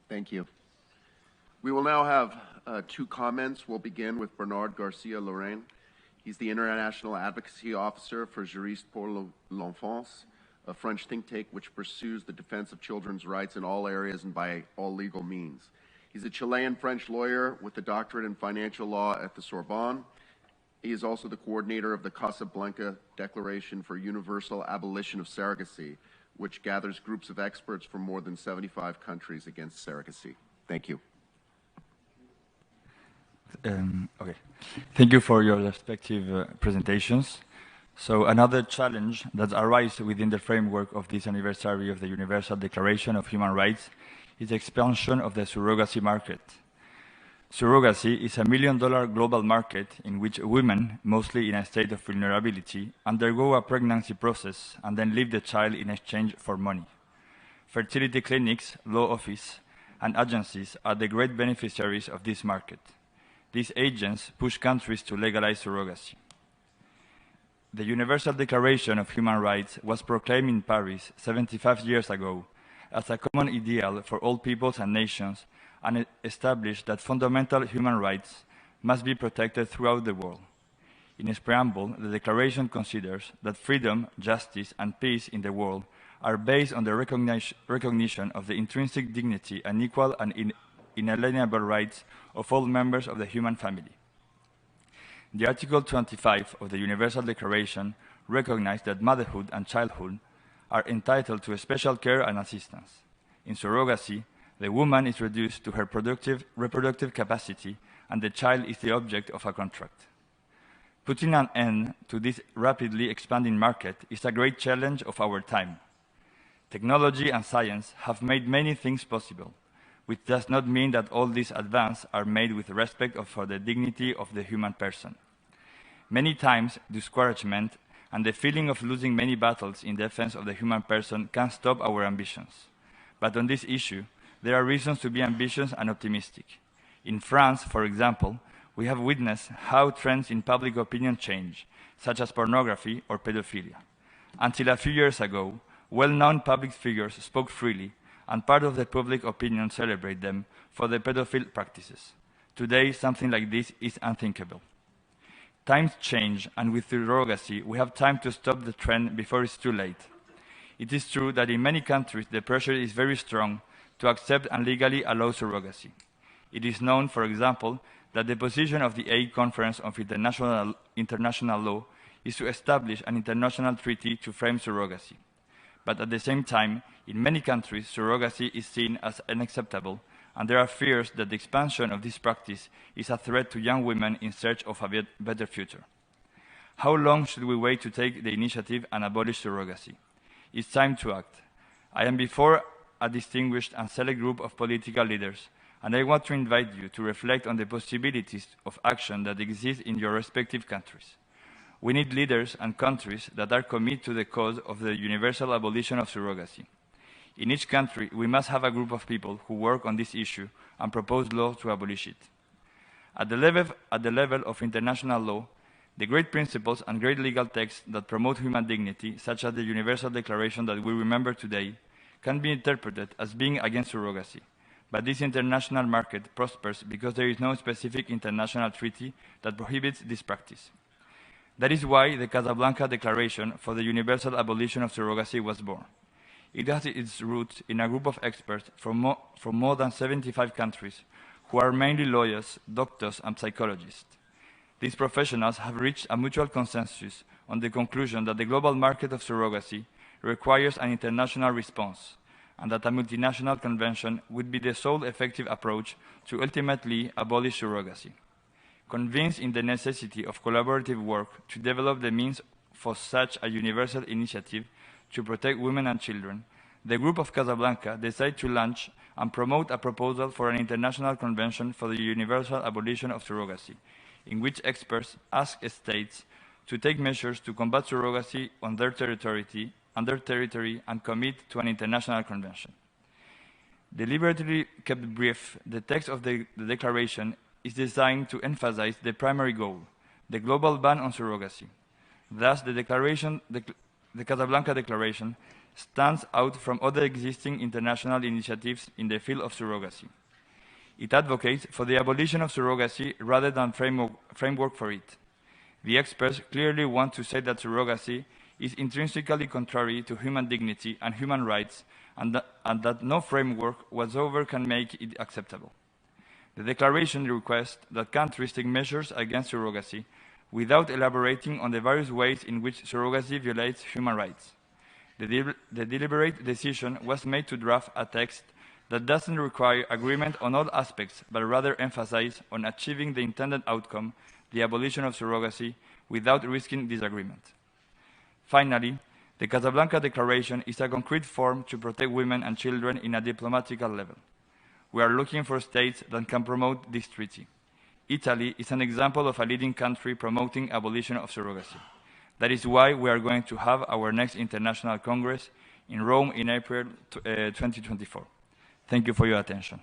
Thank you. We will now have two comments. We'll begin with Bernard Garcia Larrain. He's the International Advocacy Officer for Juristes pour l'Enfance, a French think tank which pursues the defense of children's rights in all areas and by all legal means. He's a Chilean-French lawyer with a doctorate in financial law at the Sorbonne. He is also the coordinator of the Casablanca Declaration for Universal Abolition of Surrogacy, which gathers groups of experts from more than 75 countries against surrogacy. Thank you. Okay. Thank you for your respective presentations. So another challenge that arises within the framework of this anniversary of the Universal Declaration of Human Rights is the expansion of the surrogacy market. Surrogacy is a $1 million global market in which women, mostly in a state of vulnerability, undergo a pregnancy process and then leave the child in exchange for money. Fertility clinics, law offices, and agencies are the great beneficiaries of this market. These agents push countries to legalize surrogacy. The Universal Declaration of Human Rights was proclaimed in Paris 75 years ago as a common ideal for all peoples and nations, and it established that fundamental human rights must be protected throughout the world. In its preamble, the Declaration considers that freedom, justice, and peace in the world are based on the recognition of the intrinsic dignity and equal and inalienable rights of all members of the human family. The Article 25 of the Universal Declaration recognizes that motherhood and childhood are entitled to special care and assistance. In surrogacy, the woman is reduced to her reproductive capacity, and the child is the object of a contract. Putting an end to this rapidly expanding market is a great challenge of our time. Technology and science have made many things possible, which does not mean that all these advances are made with respect for the dignity of the human person. Many times, discouragement and the feeling of losing many battles in defense of the human person can stop our ambitions. But on this issue, there are reasons to be ambitious and optimistic. In France, for example, we have witnessed how trends in public opinion change, such as pornography or pedophilia. Until a few years ago, well-known public figures spoke freely, and part of the public opinion celebrated them for their pedophile practices. Today, something like this is unthinkable. Times change, and with surrogacy, we have time to stop the trend before it's too late. It is true that in many countries, the pressure is very strong to accept and legally allow surrogacy. It is known, for example, that the position of the Hague Conference of International Law is to establish an international treaty to frame surrogacy. But at the same time, in many countries, surrogacy is seen as unacceptable, and there are fears that the expansion of this practice is a threat to young women in search of a better future. How long should we wait to take the initiative and abolish surrogacy? It's time to act. I am before a distinguished and select group of political leaders, and I want to invite you to reflect on the possibilities of action that exist in your respective countries. We need leaders and countries that are committed to the cause of the universal abolition of surrogacy. In each country, we must have a group of people who work on this issue and propose laws to abolish it. At the level of international law, the great principles and great legal texts that promote human dignity, such as the Universal Declaration that we remember today, can be interpreted as being against surrogacy. But this international market prospers because there is no specific international treaty that prohibits this practice. That is why the Casablanca Declaration for the Universal Abolition of Surrogacy was born. It has its roots in a group of experts from more than 75 countries who are mainly lawyers, doctors, and psychologists. These professionals have reached a mutual consensus on the conclusion that the global market of surrogacy requires an international response, and that a multinational convention would be the sole effective approach to ultimately abolish surrogacy. Convinced in the necessity of collaborative work to develop the means for such a universal initiative to protect women and children, the group of Casablanca decided to launch and promote a proposal for an international convention for the universal abolition of surrogacy, in which experts ask states to take measures to combat surrogacy on their territory and commit to an international convention. Deliberately kept brief, the text of the declaration is designed to emphasize the primary goal, the global ban on surrogacy. Thus, the Casablanca Declaration stands out from other existing international initiatives in the field of surrogacy. It advocates for the abolition of surrogacy rather than framework for it. The experts clearly want to say that surrogacy is intrinsically contrary to human dignity and human rights, and that no framework whatsoever can make it acceptable. The Declaration requests that countries take measures against surrogacy without elaborating on the various ways in which surrogacy violates human rights. The deliberate decision was made to draft a text that doesn't require agreement on all aspects, but rather emphasize on achieving the intended outcome, the abolition of surrogacy, without risking disagreement. Finally, the Casablanca Declaration is a concrete form to protect women and children in a diplomatical level. We are looking for states that can promote this treaty. Italy is an example of a leading country promoting abolition of surrogacy. That is why we are going to have our next International Congress in Rome in April 2024. Thank you for your attention.